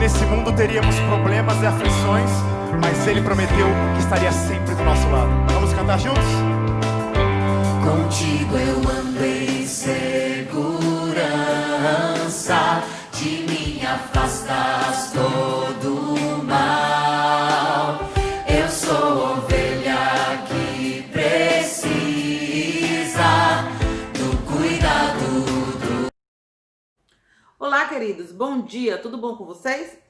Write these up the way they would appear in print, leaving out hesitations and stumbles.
nesse mundo teríamos problemas e aflições, mas Ele prometeu que estaria sempre do nosso lado. Vamos cantar juntos? Contigo eu andei em segurança, de mim afastas todo o mal. Eu sou ovelha que precisa do cuidado do... Olá, queridos, bom dia, tudo bom com vocês?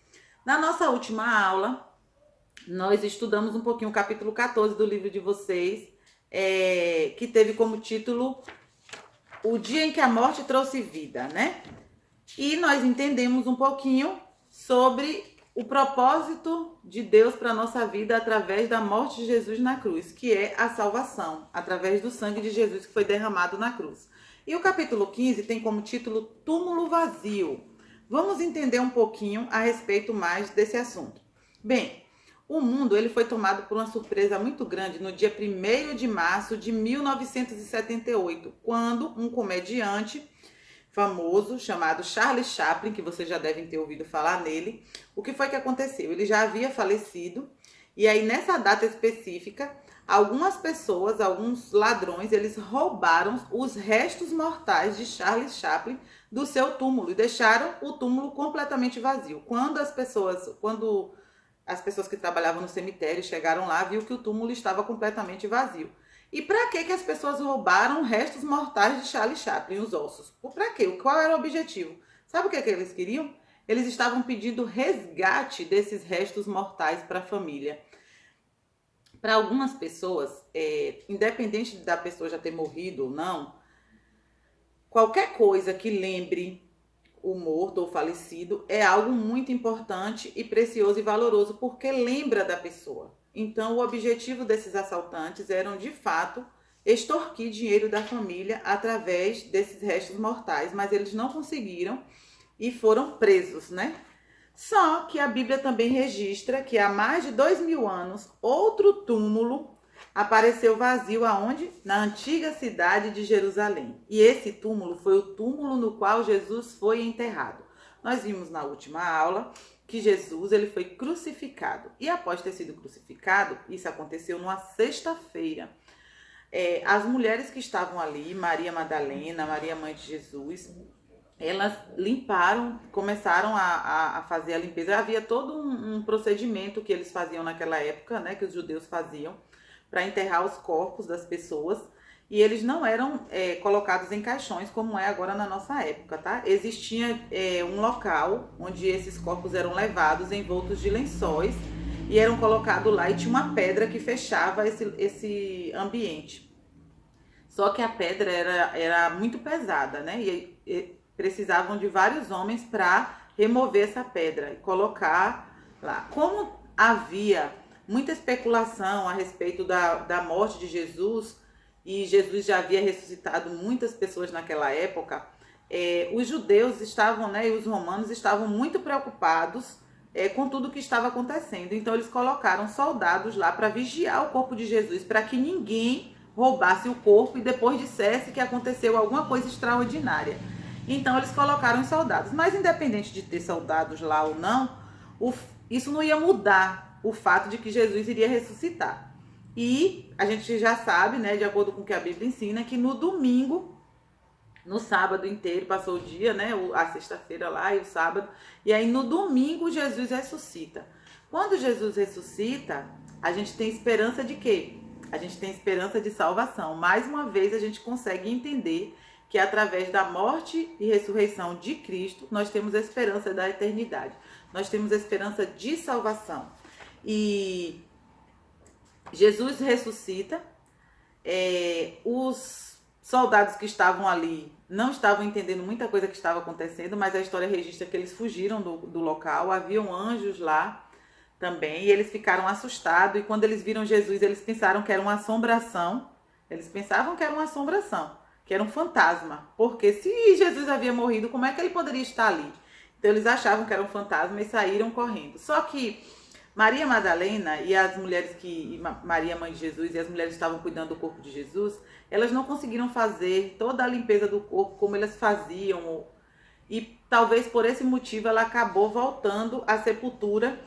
Na nossa última aula, nós estudamos um pouquinho o capítulo 14 do livro de vocês, que teve como título O Dia em que a Morte Trouxe Vida, né? E nós entendemos um pouquinho sobre o propósito de Deus para a nossa vida através da morte de Jesus na cruz, que é a salvação, através do sangue de Jesus que foi derramado na cruz. E o capítulo 15 tem como título Túmulo Vazio. Vamos entender um pouquinho a respeito mais desse assunto. Bem, o mundo ele foi tomado por uma surpresa muito grande no dia 1º de março de 1978, quando um comediante famoso chamado Charlie Chaplin, que vocês já devem ter ouvido falar nele, o que foi que aconteceu? Ele já havia falecido e aí nessa data específica, algumas pessoas, alguns ladrões, eles roubaram os restos mortais de Charlie Chaplin do seu túmulo e deixaram o túmulo completamente vazio. Quando as pessoas que trabalhavam no cemitério chegaram lá, viu que o túmulo estava completamente vazio. E para que as pessoas roubaram restos mortais de Charlie Chaplin, os ossos? Para quê? Qual era o objetivo? Sabe o que eles queriam? Eles estavam pedindo resgate desses restos mortais para a família. Para algumas pessoas, independente da pessoa já ter morrido ou não, qualquer coisa que lembre o morto ou falecido é algo muito importante e precioso e valoroso, porque lembra da pessoa. Então, o objetivo desses assaltantes era, de fato, extorquir dinheiro da família através desses restos mortais, mas eles não conseguiram e foram presos, né? Só que a Bíblia também registra que há mais de 2000 anos, outro túmulo apareceu vazio aonde? Na antiga cidade de Jerusalém. E esse túmulo foi o túmulo no qual Jesus foi enterrado. Nós vimos na última aula que Jesus ele foi crucificado. E após ter sido crucificado, isso aconteceu numa sexta-feira. As mulheres que estavam ali, Maria Madalena, Maria Mãe de Jesus, elas limparam, começaram a fazer a limpeza. Havia todo um procedimento que eles faziam naquela época, né, que os judeus faziam, para enterrar os corpos das pessoas. E eles não eram colocados em caixões como é agora na nossa época, tá? Existia um local onde esses corpos eram levados envoltos de lençóis e eram colocados lá e tinha uma pedra que fechava esse ambiente. Só que a pedra era muito pesada, né? E precisavam de vários homens para remover essa pedra e colocar lá. Como havia muita especulação a respeito da morte de Jesus, e Jesus já havia ressuscitado muitas pessoas naquela época, os judeus estavam, né, e os romanos estavam muito preocupados com tudo que estava acontecendo. Então eles colocaram soldados lá para vigiar o corpo de Jesus, para que ninguém roubasse o corpo e depois dissesse que aconteceu alguma coisa extraordinária. Então eles colocaram os soldados. Mas independente de ter soldados lá ou não, isso não ia mudar o fato de que Jesus iria ressuscitar. E a gente já sabe, né, de acordo com o que a Bíblia ensina, que no domingo, no sábado inteiro, passou o dia, né, a sexta-feira lá e o sábado, e aí no domingo Jesus ressuscita. Quando Jesus ressuscita, a gente tem esperança de quê? A gente tem esperança de salvação. Mais uma vez a gente consegue entender que através da morte e ressurreição de Cristo, nós temos a esperança da eternidade. Nós temos a esperança de salvação. E Jesus ressuscita, os soldados que estavam ali não estavam entendendo muita coisa que estava acontecendo, mas a história registra que eles fugiram do local, haviam anjos lá também, e eles ficaram assustados, e quando eles viram Jesus, eles pensaram que era uma assombração, que era um fantasma, porque se Jesus havia morrido, como é que ele poderia estar ali? Então eles achavam que era um fantasma e saíram correndo. Só que Maria Madalena e as mulheres Maria Mãe de Jesus e as mulheres que estavam cuidando do corpo de Jesus, elas não conseguiram fazer toda a limpeza do corpo como elas faziam e talvez por esse motivo ela acabou voltando à sepultura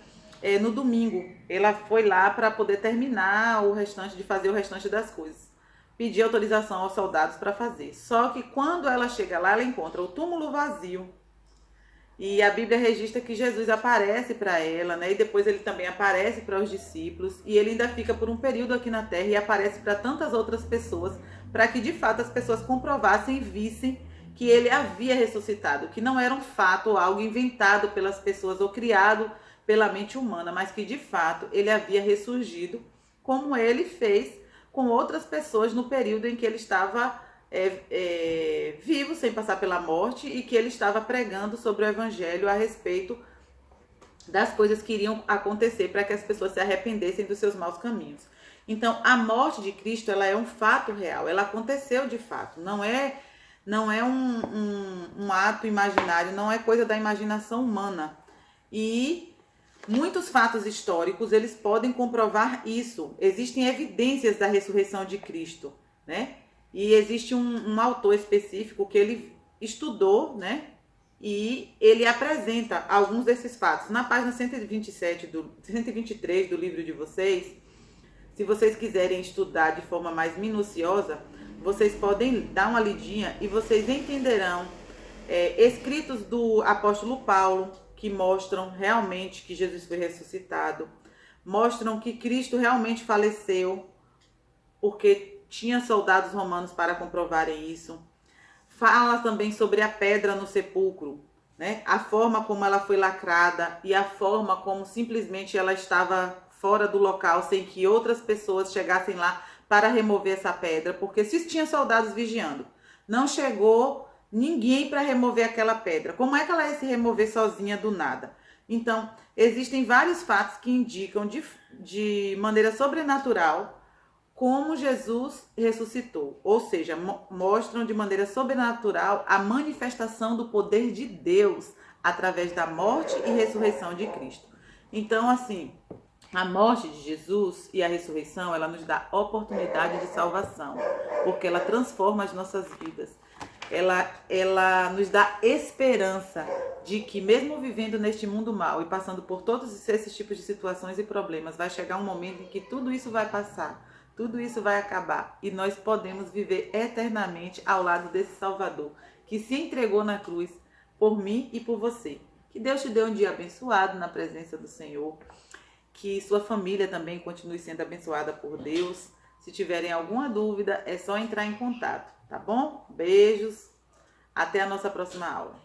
no domingo. Ela foi lá para poder terminar de fazer o restante das coisas. Pedir autorização aos soldados para fazer. Só que quando ela chega lá, ela encontra o túmulo vazio. E a Bíblia registra que Jesus aparece para ela, né? E depois ele também aparece para os discípulos. E ele ainda fica por um período aqui na terra e aparece para tantas outras pessoas, para que de fato as pessoas comprovassem e vissem que ele havia ressuscitado, que não era um fato ou algo inventado pelas pessoas ou criado pela mente humana, mas que de fato ele havia ressurgido, como ele fez com outras pessoas no período em que ele estava vivo, sem passar pela morte, e que ele estava pregando sobre o evangelho a respeito das coisas que iriam acontecer para que as pessoas se arrependessem dos seus maus caminhos. Então, a morte de Cristo, ela é um fato real, ela aconteceu de fato, não é um ato imaginário, não é coisa da imaginação humana. E muitos fatos históricos, eles podem comprovar isso. Existem evidências da ressurreição de Cristo, né? E existe um autor específico que ele estudou, né? E ele apresenta alguns desses fatos. Na página 123 do livro de vocês, se vocês quiserem estudar de forma mais minuciosa, vocês podem dar uma lidinha e vocês entenderão escritos do apóstolo Paulo, que mostram realmente que Jesus foi ressuscitado, mostram que Cristo realmente faleceu, porque tinha soldados romanos para comprovarem isso. Fala também sobre a pedra no sepulcro, né? A forma como ela foi lacrada e a forma como simplesmente ela estava fora do local, sem que outras pessoas chegassem lá para remover essa pedra, porque se tinha soldados vigiando, não chegou ninguém para remover aquela pedra. Como é que ela ia se remover sozinha do nada? Então, existem vários fatos que indicam de maneira sobrenatural como Jesus ressuscitou. Ou seja, mostram de maneira sobrenatural a manifestação do poder de Deus através da morte e ressurreição de Cristo. Então, assim, a morte de Jesus e a ressurreição, ela nos dá oportunidade de salvação, porque ela transforma as nossas vidas. Ela nos dá esperança de que mesmo vivendo neste mundo mal e passando por todos esses tipos de situações e problemas, vai chegar um momento em que tudo isso vai passar, tudo isso vai acabar e nós podemos viver eternamente ao lado desse Salvador que se entregou na cruz por mim e por você. Que Deus te dê um dia abençoado na presença do Senhor, que sua família também continue sendo abençoada por Deus. Se tiverem alguma dúvida, é só entrar em contato. Tá bom? Beijos. Até a nossa próxima aula.